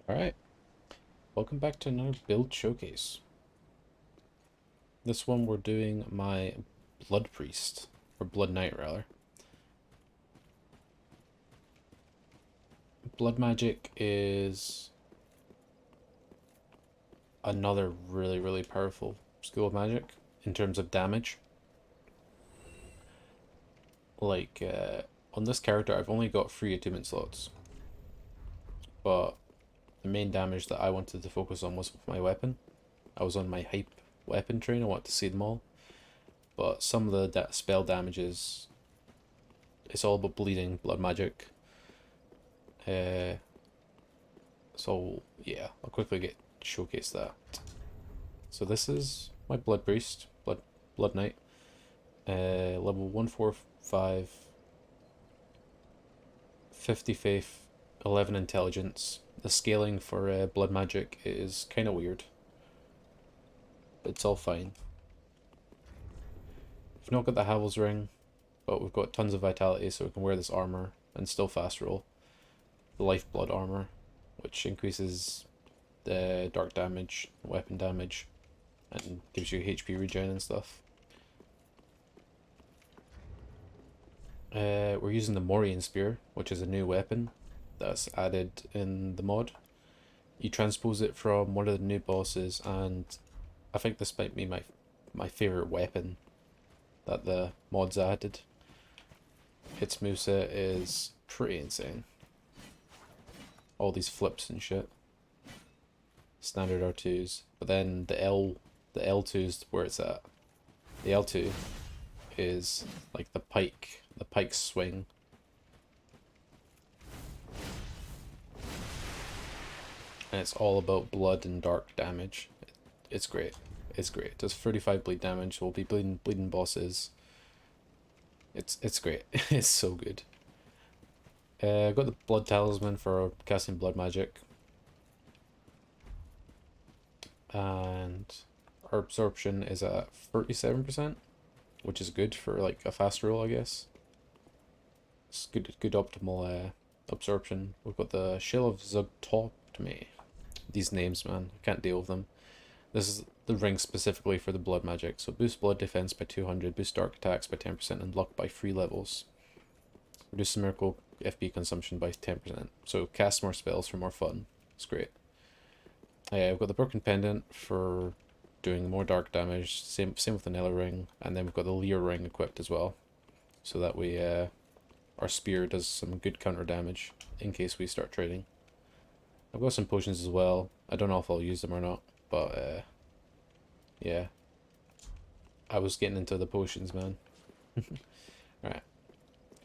Alright, welcome back to another build showcase. This one we're doing my Blood Priest, or Blood Knight rather. Blood Magic is another really powerful school of magic in terms of damage. Like, on this character I've only got 3 attunement slots, but the main damage that I wanted to focus on was with my weapon. I was on my hype weapon train, I wanted to see them all. But some of the spell damages, it's all about bleeding blood magic. So yeah, I'll quickly showcase that. So this is my Blood Priest, Blood Knight, level 145, 50 faith, 11 intelligence. The scaling for blood magic is kind of weird, but it's all fine. We've not got the Havel's ring, but we've got tons of vitality, so we can wear this armor and still fast roll. The lifeblood armor, which increases the dark damage, weapon damage, and gives you HP regen and stuff. We're using the Morian Spear, which is a new weapon that's added in the mod. You transpose it from one of the new bosses, and I think this might be my favourite weapon that the mods added. Its moveset is pretty insane. All these flips and shit. Standard R2s. But then the L2's where it's at. The L2 is like the pike swing. And it's all about blood and dark damage. It's great. It's great. It does 35 bleed damage. We'll be bleeding bosses. It's great. It's so good. I got the blood talisman for casting blood magic. And our absorption is at 37%, which is good for like a fast roll, I guess. It's good optimal absorption. We've got the Shell of Zugtoptmy. These names, man, I can't deal with them. This is the ring specifically for the blood magic. So boost blood defense by 200, boost dark attacks by 10%, and luck by 3 levels. Reduce the miracle FP consumption by 10%. So cast more spells for more fun. It's great. We've got the broken pendant for doing more dark damage. Same with the Nella ring, and then we've got the Lear ring equipped as well, so that we our spear does some good counter damage in case we start trading. I've got some potions as well. I don't know if I'll use them or not, but yeah, I was getting into the potions, man. Alright.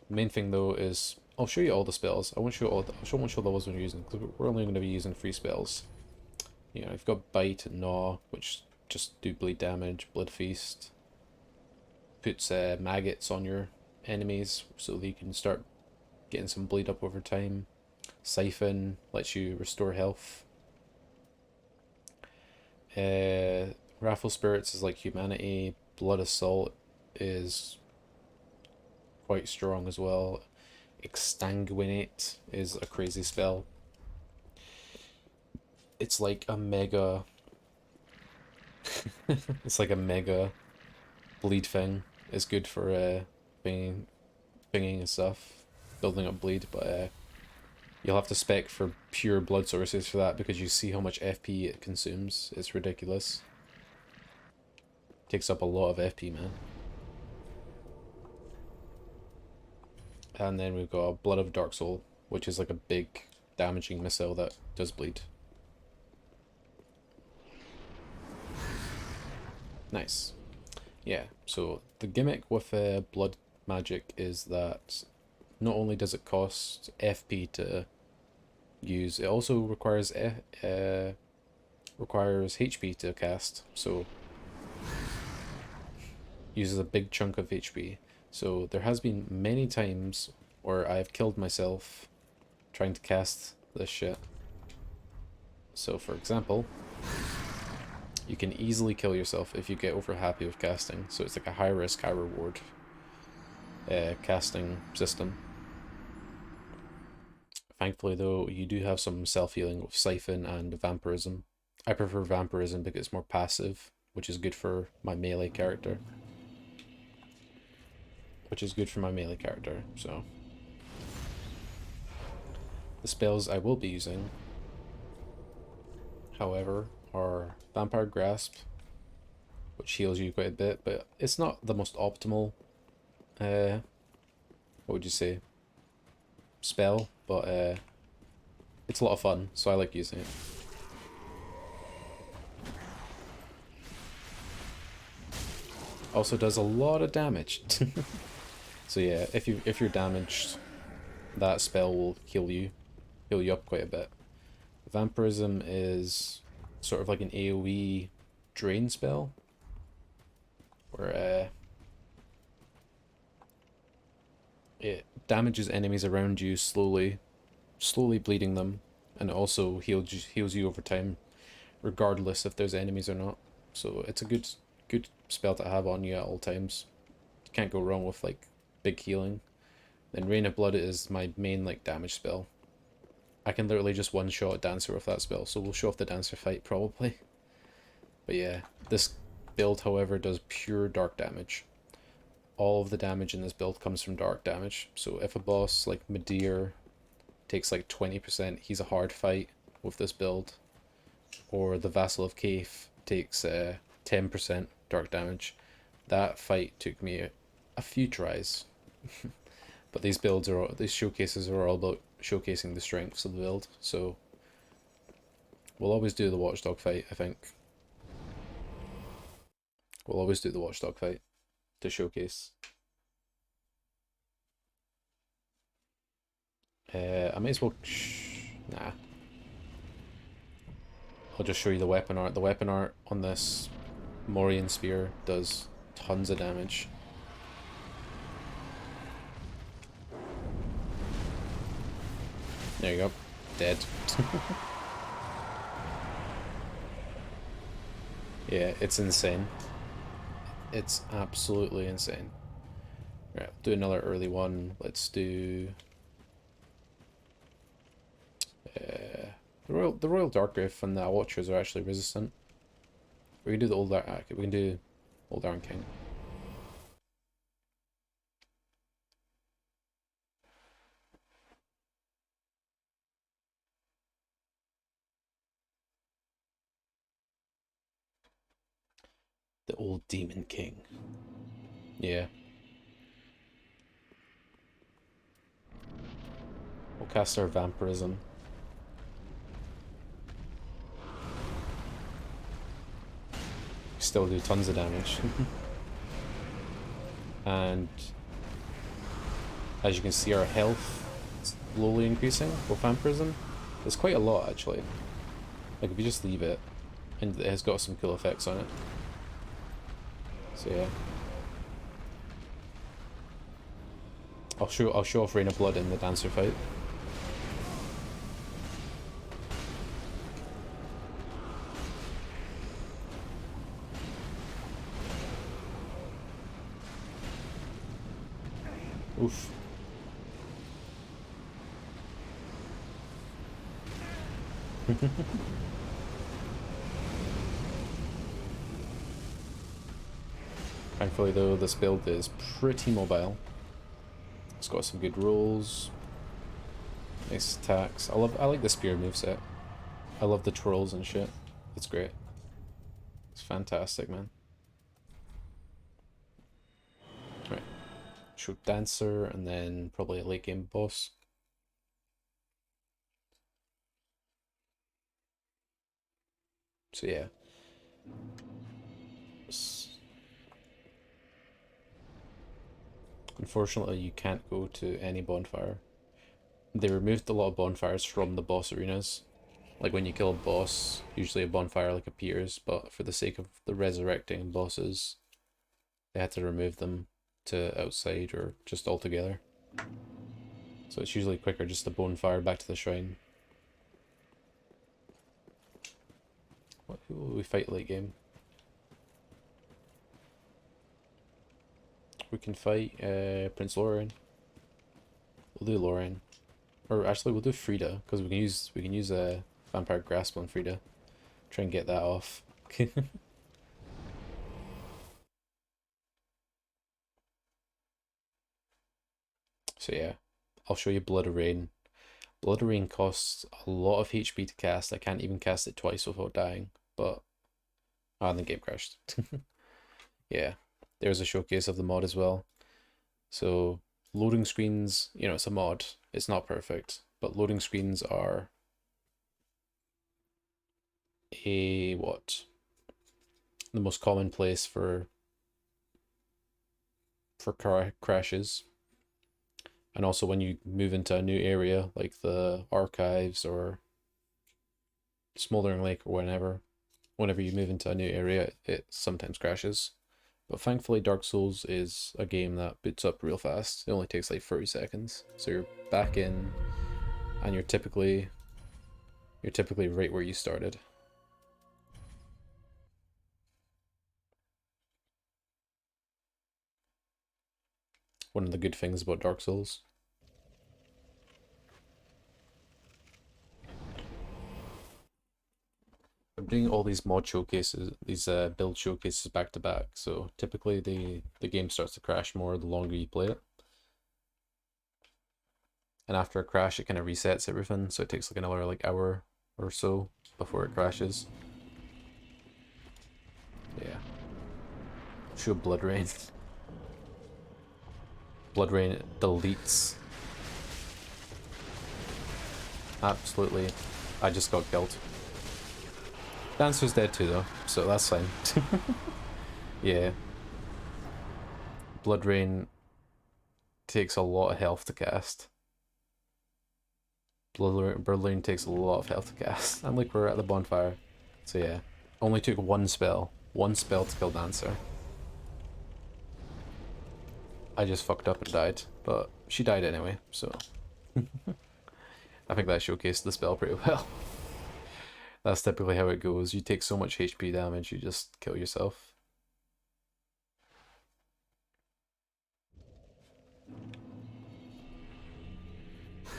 Main thing though is I'll show you all the spells. I won't show the ones we're using because we're only going to be using 3 spells. You know, you've got Bite and Gnaw, which just do bleed damage. Blood Feast puts maggots on your enemies so that you can start getting some bleed up over time. Siphon lets you restore health. Raffle Spirits is like Humanity. Blood Assault is quite strong as well. Exsanguinate is a crazy spell. It's like a mega it's like a mega bleed thing. It's good for binging and stuff, building up bleed, but you'll have to spec for pure blood sources for that because you see how much FP it consumes. It's ridiculous. Takes up a lot of FP, man. And then we've got Blood of Dark Soul, which is like a big damaging missile that does bleed. Nice. Yeah, so the gimmick with blood magic is that not only does it cost FP to use, it also requires HP to cast, so uses a big chunk of HP. So there has been many times where I've killed myself trying to cast this shit. So for example, you can easily kill yourself if you get over happy with casting. So it's like a high risk, high reward casting system. Thankfully though, you do have some self-healing with Siphon and Vampirism. I prefer Vampirism because it's more passive, which is good for my melee character. So the spells I will be using, however, are Vampire Grasp, which heals you quite a bit, but it's not the most optimal, what would you say, spell, but it's a lot of fun, so I like using it. Also does a lot of damage. So yeah, if you're damaged, that spell will heal you up quite a bit. Vampirism is sort of like an AoE drain spell, where it damages enemies around you slowly bleeding them, and it also heals you over time, regardless if there's enemies or not. So it's a good spell to have on you at all times. You can't go wrong with like big healing. Then Rain of Blood is my main like damage spell. I can literally just one-shot Dancer with that spell, so we'll show off the Dancer fight probably. But yeah, this build, however, does pure dark damage. All of the damage in this build comes from dark damage. So if a boss like Midir takes like 20%, he's a hard fight with this build. Or the Vassal of Kaif takes 10% dark damage. That fight took me a few tries. But these showcases are all about showcasing the strengths of the build, so we'll always do the Watchdog fight, I think. We'll always do the Watchdog fight to showcase. I may as well... Nah. I'll just show you the weapon art. The weapon art on this Morian Spear does tons of damage. There you go. Dead. Yeah, it's insane. It's absolutely insane. Right, do another early one. Let's do... the Royal Darkgrave and the Watchers are actually resistant. We can do the Old Iron... we can do Old Iron King. The Old Demon King. Yeah. We'll cast our Vampirism. Still do tons of damage. And as you can see, our health is slowly increasing with Vampirism. It's quite a lot, actually. Like, if you just leave it, and it has got some cool effects on it. So yeah. I'll show off Rain of Blood in the Dancer fight. Oof. Thankfully though, this build is pretty mobile. It's got some good rolls. Nice attacks. I like the spear moveset. I love the twirls and shit. It's great. It's fantastic, man. Right. Show Dancer and then probably a late game boss. So yeah. Unfortunately, you can't go to any bonfire. They removed a lot of bonfires from the boss arenas. Like when you kill a boss, usually a bonfire like appears, but for the sake of the resurrecting bosses, they had to remove them to outside or just altogether. So it's usually quicker just to bonfire back to the shrine. Who will we fight late game? We can fight Prince Lorraine. We'll do Lorraine. Or actually, we'll do Frida because we can use a Vampire Grasp on Frida. Try and get that off. So yeah, I'll show you Blood of Rain. Blood of Rain costs a lot of HP to cast. I can't even cast it twice without dying, but and the game crashed. Yeah, there's a showcase of the mod as well. So loading screens, it's a mod. It's not perfect, but loading screens are a what? The most common place for crashes. And also when you move into a new area like the archives or Smoldering Lake or whenever you move into a new area, it sometimes crashes. But thankfully Dark Souls is a game that boots up real fast. It only takes like 30 seconds. So you're back in and you're typically right where you started. One of the good things about Dark Souls. I'm doing all these mod showcases, these build showcases back to back, so typically the game starts to crash more the longer you play it. And after a crash, it kind of resets everything, so it takes like another hour or so before it crashes. Yeah. Show Blood Rain. Blood Rain deletes. Absolutely. I just got killed. Dancer's dead too though, so that's fine. Yeah. Blood Rain takes a lot of health to cast. Blood Rain takes a lot of health to cast. And look, we're at the bonfire. So yeah. Only took one spell. One spell to kill Dancer. I just fucked up and died, but she died anyway, so I think that showcased the spell pretty well. That's typically how it goes. You take so much HP damage, you just kill yourself.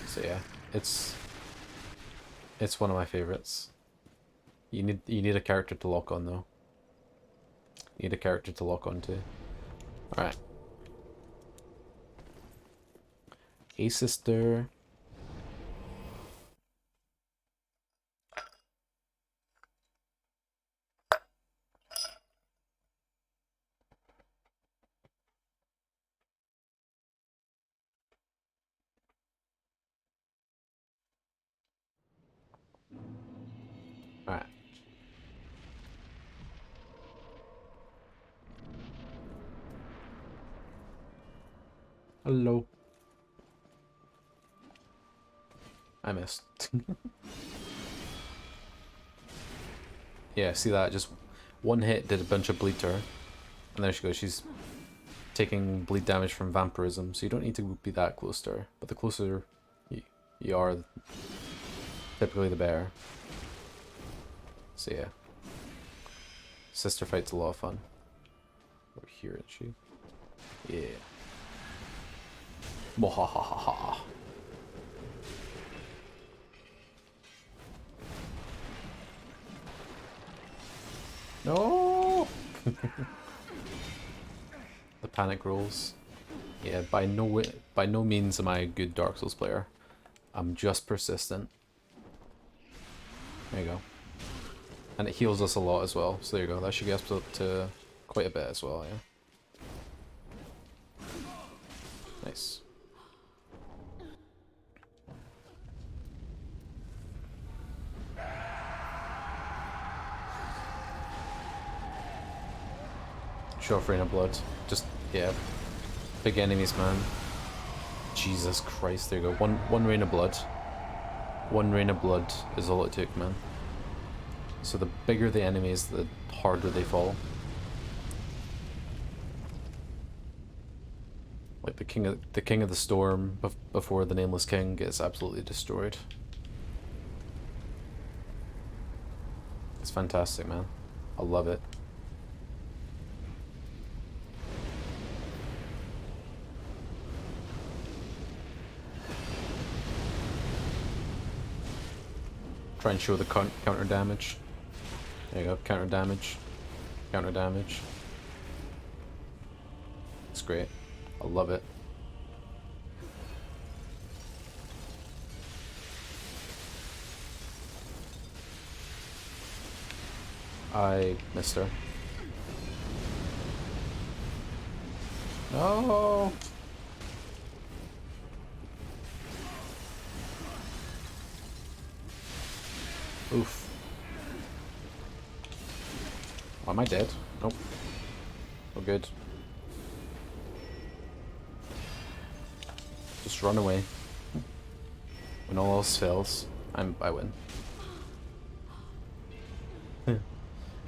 So yeah, it's one of my favorites. You need a character to lock on though. You need a character to lock on to. Alright. Hey sister. Alright. Hello. I missed. Yeah, see that? Just one hit did a bunch of bleed to her. And there she goes. She's taking bleed damage from vampirism, so you don't need to be that close to her. But the closer you are, typically the better. So yeah. Sister fight's a lot of fun. Over here, isn't she? Yeah. Mohahaha. No! The panic rolls. Yeah, by no means am I a good Dark Souls player. I'm just persistent. There you go. And it heals us a lot as well, so there you go. That should get us up to quite a bit as well, yeah. Nice. Show off Rain of Blood. Just, yeah. Big enemies, man. Jesus Christ, there you go. One Rain of Blood. One Rain of Blood is all it took, man. So the bigger the enemies, the harder they fall. Like the king of the storm before the Nameless King gets absolutely destroyed. It's fantastic, man. I love it. Try and show the counter damage. There you go, counter damage. Counter damage. It's great. I love it. I missed her. No! Oof. Oh, am I dead? Nope. Oh, good. Just run away. When all else fails, I win.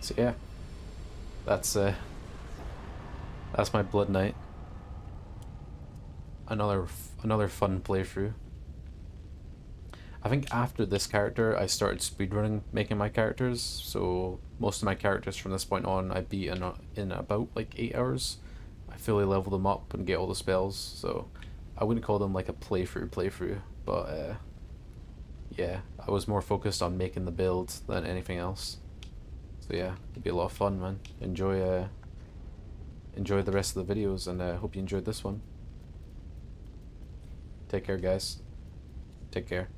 So yeah, that's my Blood Knight. Another fun playthrough. I think after this character, I started speedrunning making my characters. So most of my characters from this point on, I beat in about like 8 hours. I fully level them up and get all the spells. So I wouldn't call them like a playthrough, but yeah, I was more focused on making the build than anything else. So yeah, it'd be a lot of fun, man. Enjoy the rest of the videos, and hope you enjoyed this one. Take care, guys. Take care.